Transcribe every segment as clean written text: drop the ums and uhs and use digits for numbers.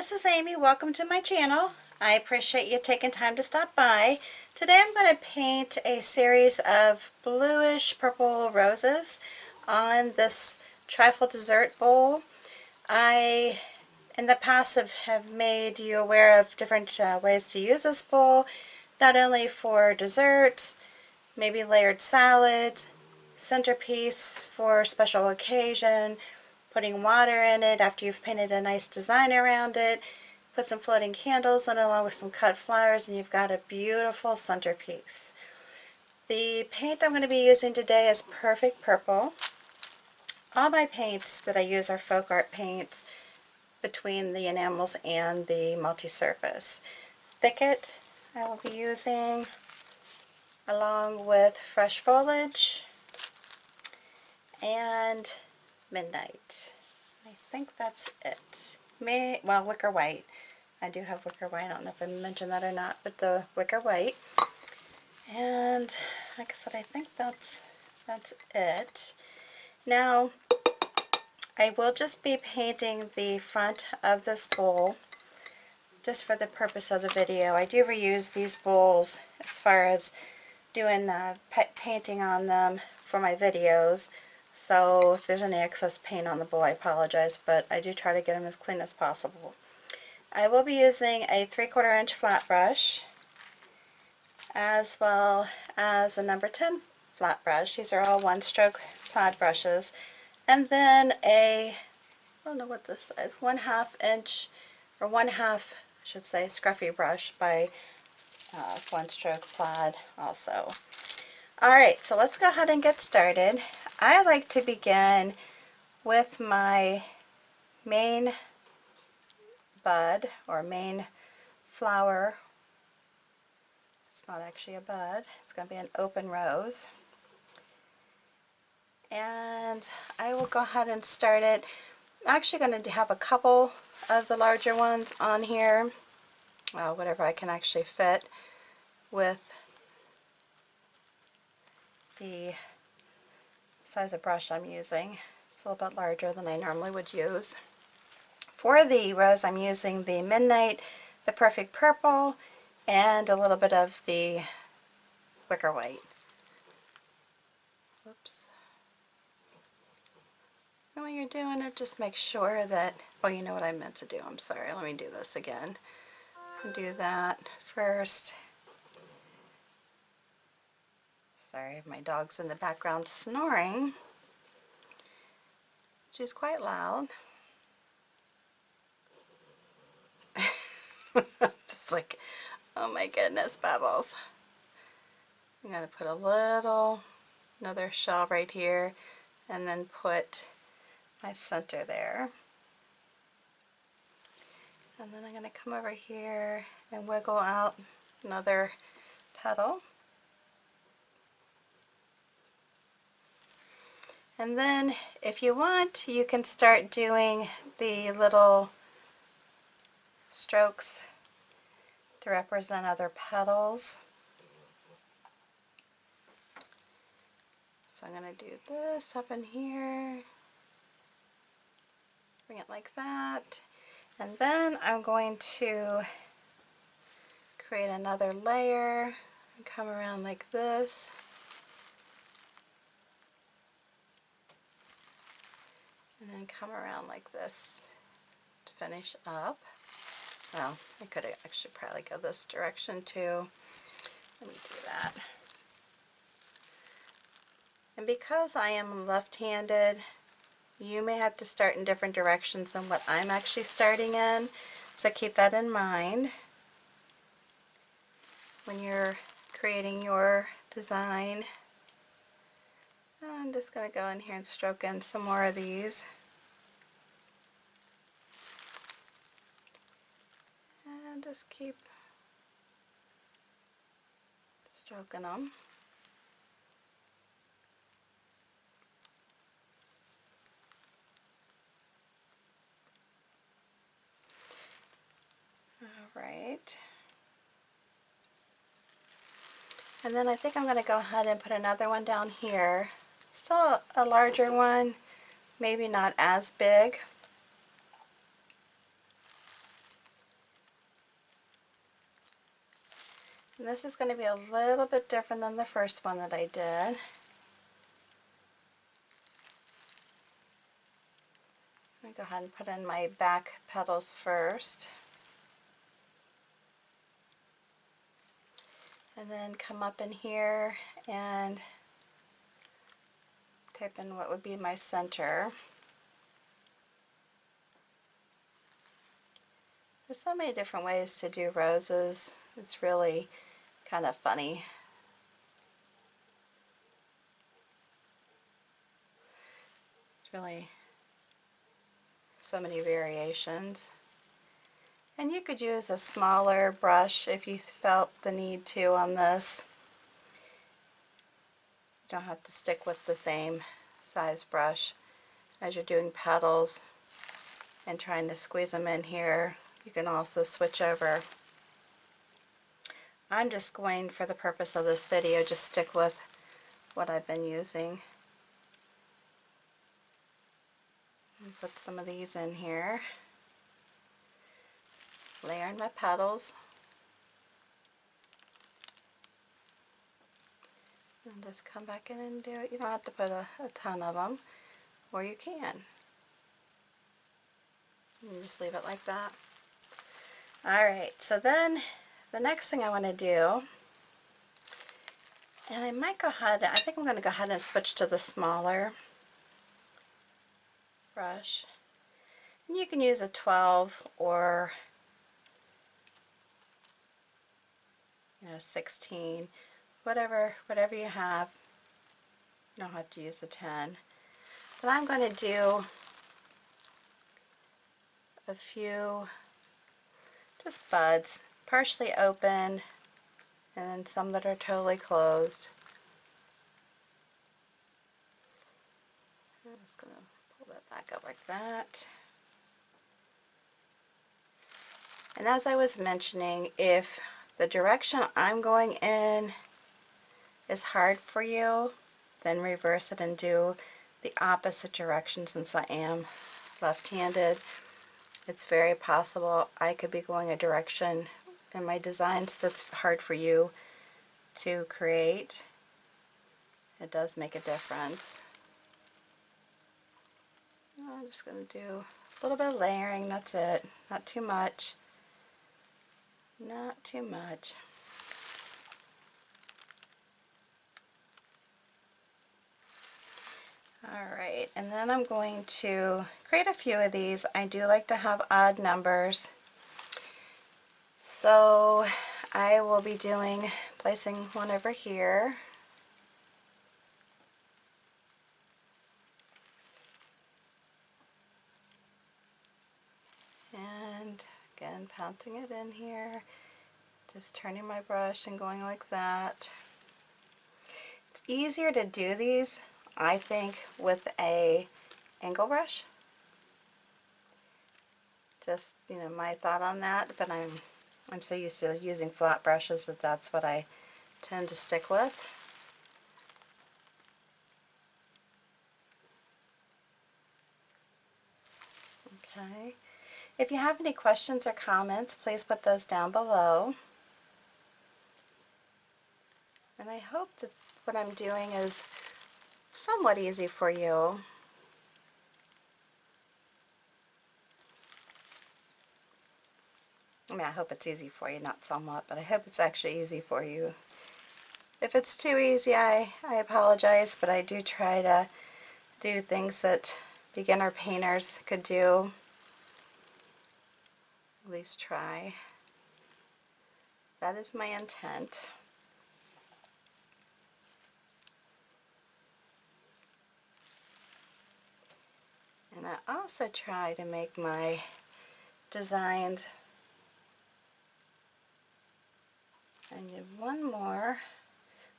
this is Amy. Welcome to my channel. I appreciate you taking time to stop by. Today I'm going to paint a series of bluish purple roses on this trifle dessert bowl. I, in the past, have made you aware of different ways to use this bowl, not only for desserts, maybe layered salads, centerpiece for special occasion, putting water in it after you've painted a nice design around it, put some floating candles in along with some cut flowers, and you've got a beautiful centerpiece. The paint I'm going to be using today is Perfect Purple. All my paints that I use are folk art paints between the enamels and the multi-surface. Thicket I will be using along with Fresh Foliage and Midnight. I think that's it. Well, Wicker White. I do have Wicker White. I don't know if I mentioned that or not, but the Wicker White. And like I said, I think that's it. Now, I will just be painting the front of this bowl just for the purpose of the video. I do reuse these bowls as far as doing painting on them for my videos. So if there's any excess paint on the bowl, I apologize, but I do try to get them as clean as possible. I will be using a 3/4 inch flat brush as well as a number 10 flat brush. These are all one stroke plaid brushes. And then I don't know what this is, 1/2 inch, or 1/2, I should say, scruffy brush by one stroke plaid also. Alright, so let's go ahead and get started. I like to begin with my main bud or main flower. It's not actually a bud, it's going to be an open rose. And I will go ahead and start it. I'm actually going to have a couple of the larger ones on here. Well, whatever I can actually fit with the size of brush I'm using. It's a little bit larger than I normally would use. For the rose, I'm using the Midnight, the Perfect Purple, and a little bit of the Wicker White. Oops. And when you're doing it, just make sure that, oh, you know what I meant to do. I'm sorry. Let me do this again. Do that first. Sorry, my dog's in the background snoring, which is quite loud. Just like, oh my goodness, Bubbles. I'm going to put another shell right here, and then put my center there. And then I'm going to come over here and wiggle out another petal. And then, if you want, you can start doing the little strokes to represent other petals. So I'm going to do this up in here, bring it like that, and then I'm going to create another layer and come around like this. And then come around like this to finish up. Well, I could actually probably go this direction too. Let me do that. And because I am left-handed, you may have to start in different directions than what I'm actually starting in. So keep that in mind when you're creating your design. I'm just going to go in here and stroke in some more of these. And just keep stroking them. Alright. And then I think I'm going to go ahead and put another one down here. Still a larger one, maybe not as big. And this is going to be a little bit different than the first one that I did. I'm going to go ahead and put in my back petals first. And then come up in here and type in what would be my center. There's so many different ways to do roses. It's really kind of funny. It's really so many variations. And you could use a smaller brush if you felt the need to on this. You don't have to stick with the same size brush as you're doing petals and trying to squeeze them in here. You can also switch over. I'm just going, for the purpose of this video, just stick with what I've been using. And put some of these in here. Layer in my petals. And just come back in and do it. You don't have to put a ton of them, or you can. And just leave it like that. Alright, so then the next thing I want to do, and I might go ahead, I think I'm going to go ahead and switch to the smaller brush. And you can use a 12 or 16, whatever you have. You don't have to use the 10. But I'm going to do a few just buds, partially open, and then some that are totally closed. I'm just going to pull that back up like that. And as I was mentioning, if the direction I'm going in is hard for you, then reverse it and do the opposite direction. Since I am left-handed, it's very possible I could be going a direction in my designs that's hard for you to create. It does make a difference. I'm just going to do a little bit of layering, that's it. Not too much. Not too much. Alright, and then I'm going to create a few of these. I do like to have odd numbers. So I will be placing one over here. And again, pouncing it in here. Just turning my brush and going like that. It's easier to do these, I think, with a angle brush. Just, my thought on that, but I'm so used to using flat brushes that that's what I tend to stick with. Okay. If you have any questions or comments, please put those down below. And I hope that what I'm doing is somewhat easy for you. I mean, I hope it's easy for you, not somewhat, but I hope it's actually easy for you. If it's too easy, I apologize, but I do try to do things that beginner painters could do. At least try. That is my intent. And I also try to make my designs, I need one more,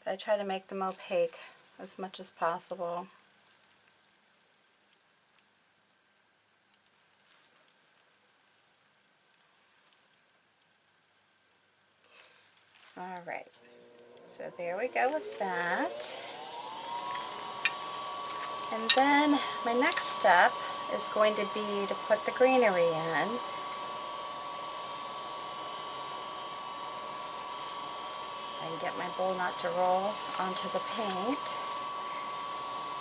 but I try to make them opaque as much as possible. Alright, so there we go with that. And then my next step is going to be to put the greenery in. careful not to roll onto the paint.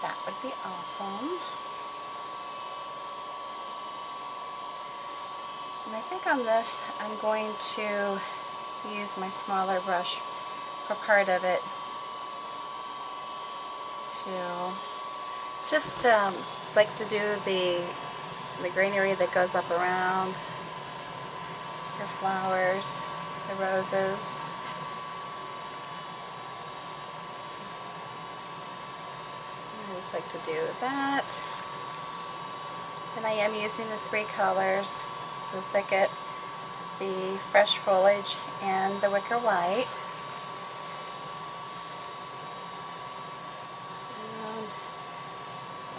That would be awesome. And I think on this I'm going to use my smaller brush for part of it to just like to do the greenery that goes up around the flowers, the roses. I just like to do that. And I am using the 3 colors, the Thicket, the Fresh Foliage, and the Wicker White.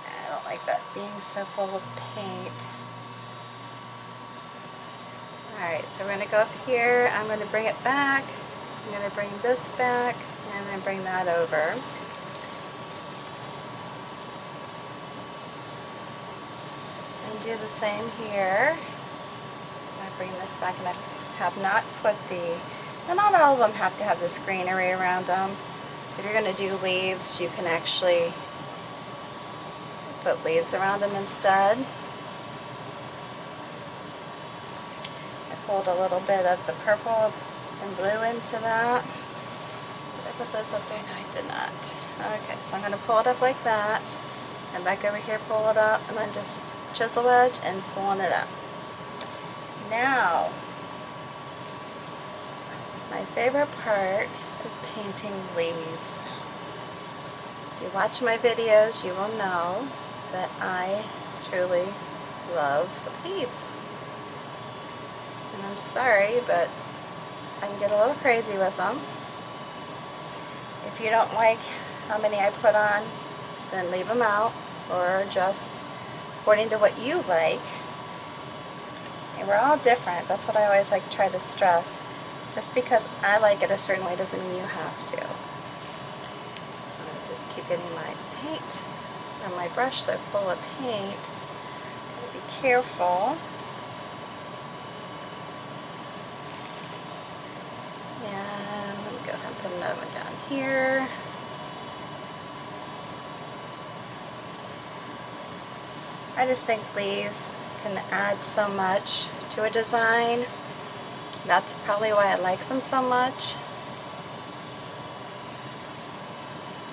And I don't like that being so full of paint. Alright, so we're going to go up here, I'm going to bring it back, I'm going to bring this back, and then bring that over. And do the same here. I bring this back, and I have not put not all of them have to have this greenery around them. If you're going to do leaves, you can actually put leaves around them instead. Pulled a little bit of the purple and blue into that. Did I put those up there? No, I did not. Okay, so I'm going to pull it up like that, and back over here pull it up, and then just chisel edge and pulling it up. Now, my favorite part is painting leaves. If you watch my videos, you will know that I truly love leaves. And I'm sorry, but I can get a little crazy with them. If you don't like how many I put on, then leave them out, or just according to what you like. And we're all different. That's what I always like to try to stress. Just because I like it a certain way doesn't mean you have to. I'll just keep getting my paint or my brush so full of paint. Gotta be careful. And let me go ahead and put another one down here. I just think leaves can add so much to a design. That's probably why I like them so much.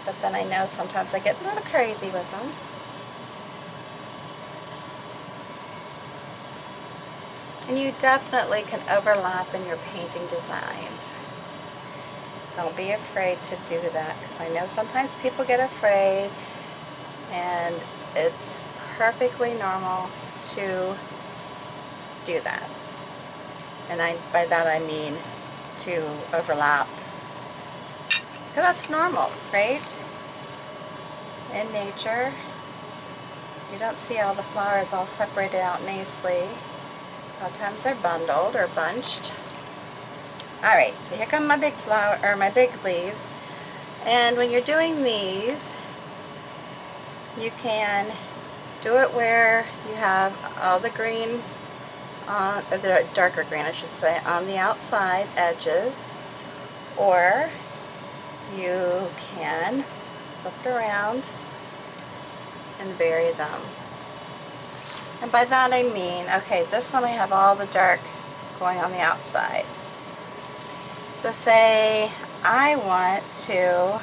But then I know sometimes I get a little crazy with them. And you definitely can overlap in your painting designs. Don't be afraid to do that, because I know sometimes people get afraid, and it's perfectly normal to do that. And by that I mean to overlap. Because that's normal, right? In nature, you don't see all the flowers all separated out nicely. A lot of times they're bundled or bunched. Alright, so here come my big flower, or my big leaves. And when you're doing these, you can do it where you have all the green, or the darker green I should say, on the outside edges, or you can flip it around and bury them. And by that I mean, okay, this one I have all the dark going on the outside. So say I want to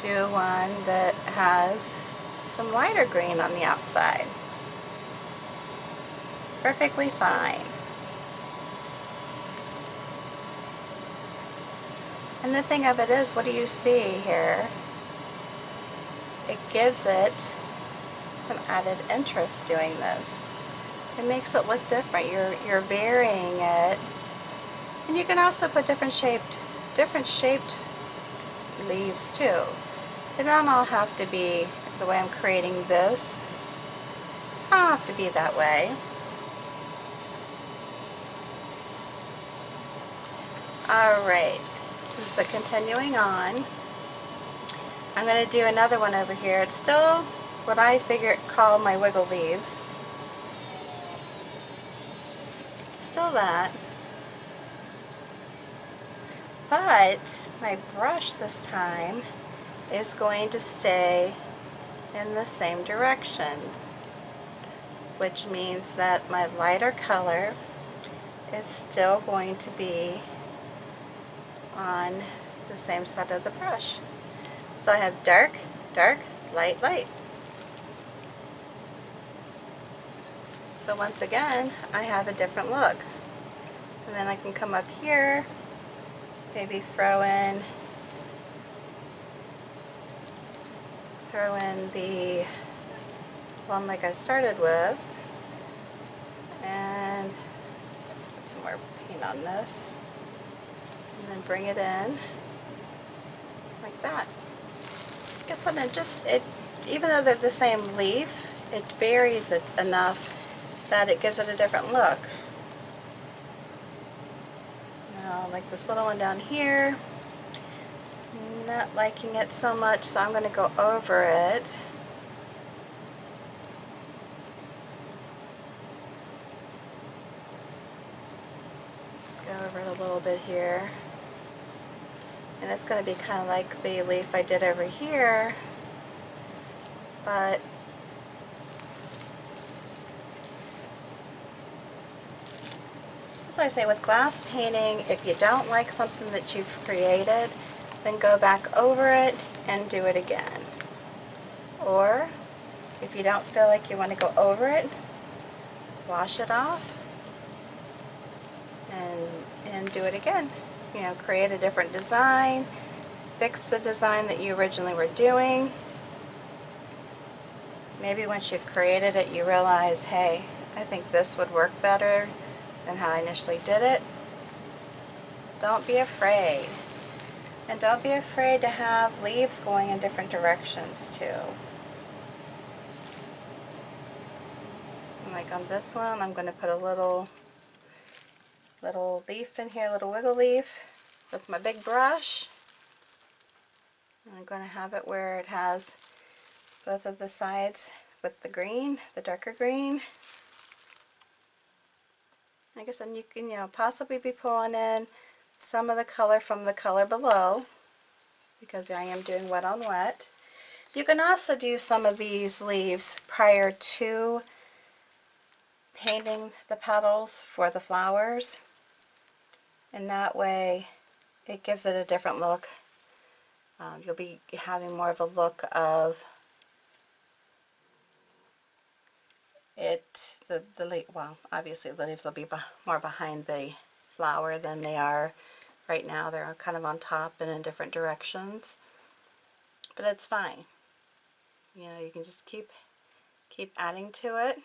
do one that has some lighter green on the outside. Perfectly fine. And the thing of it is, what do you see here? It gives it some added interest doing this. It makes it look different. You're varying it. And you can also put different shaped leaves too. They don't all have to be the way I'm creating this. They don't have to be that way. Alright, so continuing on, I'm going to do another one over here. It's still what I call my wiggle leaves. Still that. But my brush this time is going to stay in the same direction, which means that my lighter color is still going to be on the same side of the brush. So I have dark, dark, light, light. So once again, I have a different look. And then I can come up here, maybe throw in the one like I started with, and put some more paint on this, and then bring it in like that. Get something even though they're the same leaf, it varies it enough that it gives it a different look. Now, like this little one down here, not liking it so much, so I'm going to go over it. Go over it a little bit here. And it's going to be kind of like the leaf I did over here, but that's why I say with glass painting, if you don't like something that you've created, then go back over it and do it again. Or if you don't feel like you want to go over it, wash it off and do it again. You know, create a different design, fix the design that you originally were doing. Maybe once you've created it, you realize, hey, I think this would work better than how I initially did it. Don't be afraid. And don't be afraid to have leaves going in different directions too. Like on this one, I'm going to put a little leaf in here, a little wiggle leaf with my big brush. And I'm going to have it where it has both of the sides with the green, the darker green. I guess then you can, possibly be pulling in some of the color from the color below, because I am doing wet on wet. You can also do some of these leaves prior to painting the petals for the flowers, and that way it gives it a different look. You'll be having more of a look of it, the leaf. Well, obviously the leaves will be more behind the flower than they are right now. They're kind of on top and in different directions, but it's fine. You can just keep adding to it.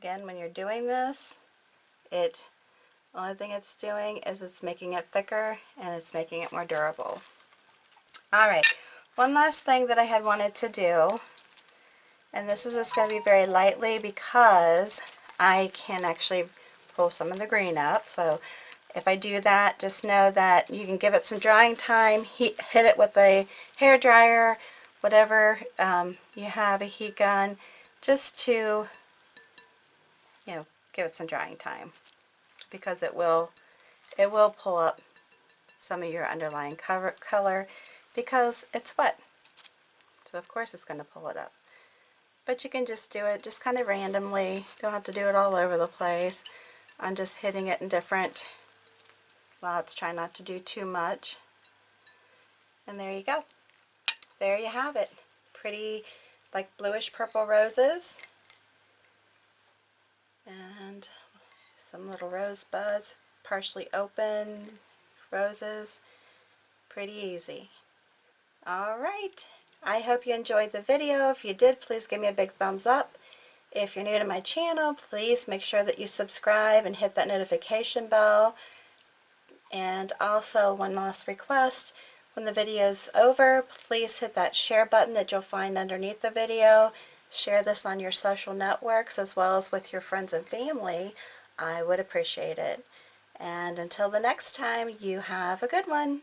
Again, when you're doing this, the only thing it's doing is it's making it thicker and it's making it more durable. Alright, one last thing that I had wanted to do, and this is just going to be very lightly because I can actually pull some of the green up. So if I do that, just know that you can give it some drying time, hit it with a hair dryer, whatever you have, a heat gun, just to give it some drying time, because it will pull up some of your underlying color because it's wet. So of course it's going to pull it up. But you can just do it just kind of randomly. Don't have to do it all over the place. I'm just hitting it in different lots, try not to do too much. And there you go. There you have it. Pretty, like bluish purple roses. And some little rose buds, partially open roses. Pretty easy. Alright, I hope you enjoyed the video. If you did, please give me a big thumbs up. If you're new to my channel, please make sure that you subscribe and hit that notification bell. And also, one last request, when the video is over, please hit that share button that you'll find underneath the video. Share this on your social networks as well as with your friends and family. I would appreciate it. And until the next time, you have a good one.